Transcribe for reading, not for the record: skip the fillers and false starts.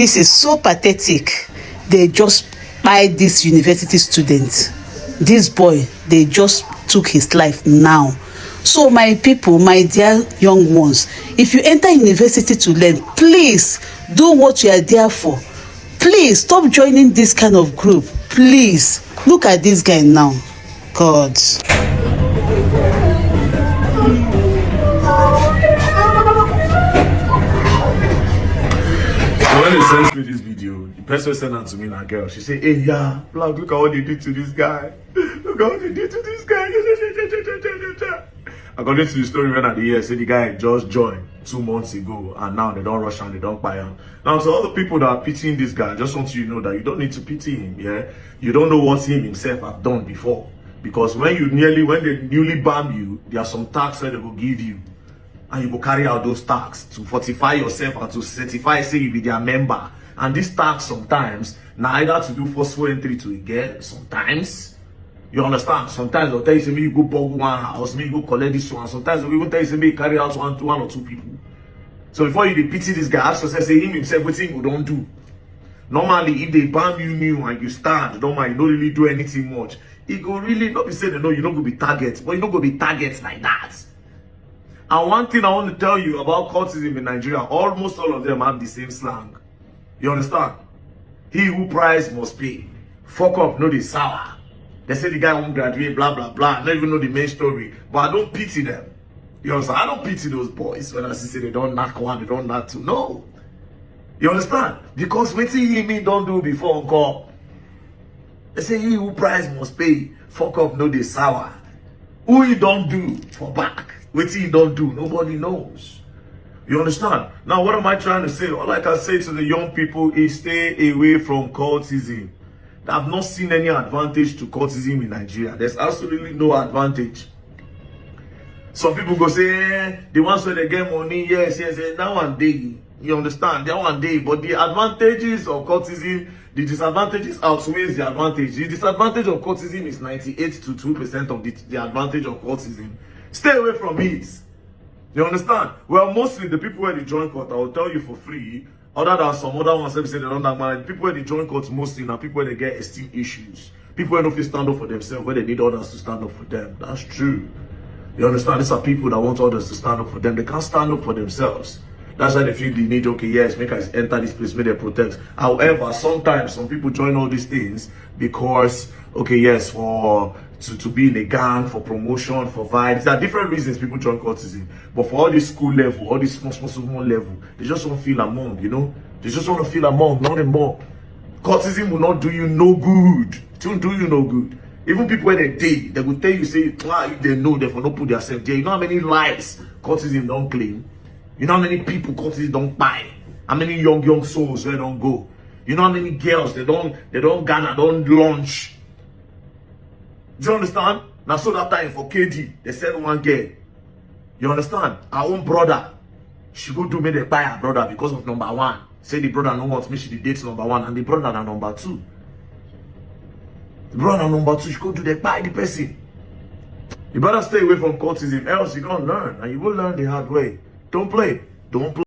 This is so pathetic. They just buy this university student. This boy, they just took his life now. So my people, my dear young ones, if you enter university to learn, please do what you are there for. Please stop joining this kind of group. Please look at this guy now. God. When they sent me this video, the person sent it to me, a girl. She said, "Hey, yeah, Black, look at what they did to this guy. Look at what they did to this guy." According to the story, when I hear, say the guy just joined 2 months ago, and now they don't rush and they don't buy him. Now, to all the people that are pitying this guy, I just want you to know that you don't need to pity him. Yeah, you don't know what him himself have done before, because when they newly ban you, there are some tax that they will give you. And you go carry out those tax to fortify yourself and to certify, say you be their member. And this tax sometimes, now either to do forceful entry to a girl, sometimes, you understand? Sometimes they'll tell you, say, me you go bug one house, me you go collect this one. Sometimes they'll even tell you, say, me you carry out one or two people. So before you pity this guy, ask yourself, say, him himself, what thing you don't do. Normally, if they ban you new and you stand, don't mind, you don't really do anything much. It go really not be saying, no, you're not going to be targets, but you're not going to be targets like that. And one thing I want to tell you about cultism in Nigeria, almost all of them have the same slang. You understand? He who prize must pay. Fuck up, no they sour. They say the guy won't graduate, blah, blah, blah. I don't even know the main story. But I don't pity them. You understand? I don't pity those boys when I say they don't knock one, they don't knock two. No. You understand? Because what he me don't do before encore. They say he who prize must pay. Fuck up, no they sour. Who he don't do for back. What he don't do, nobody knows. You understand? Now, what am I trying to say? All I can say to the young people is stay away from cultism. I've not seen any advantage to cultism in Nigeria. There's absolutely no advantage. Some people go say, the ones where they get money, yes, that one day. You understand? That one day. But the advantages of cultism, the disadvantages outweighs the advantage. The disadvantage of cultism is 98 to 2% of the advantage of cultism. Stay away from it. You understand? Well, mostly the people where they join court, I will tell you for free, other than some other ones say they don't have money. People where they join court mostly now people where they get esteem issues. People where don't stand up for themselves, where they need others to stand up for them. That's true. You understand? These are people that want others to stand up for them. They can't stand up for themselves. That's why they feel the need, okay, yes, make us enter this place, make them protect. However, sometimes some people join all these things because, okay, yes, to be in a gang, for promotion, for vibes. There are different reasons people join cultism. But for all this school level, all this small level, they just want to feel among, you know? They just want to feel among, nothing more. Cultism will not do you no good. It won't do you no good. Even people when they will tell you, say, if they know, they will not put themselves there. You know how many lives cultism don't claim? You know how many people cultism don't buy? How many young souls where don't go? You know how many girls they don't garner, don't launch? Do you understand? Now, so that time for KD, they said one girl. You understand? Our own brother, she go do me the buy her brother because of number one. Say the brother no wants me, she dates number one, and the brother na number two. The brother number two, she go do the buy the person. You better stay away from cultism, else you're gonna learn, and you will learn the hard way. Don't play. Don't play.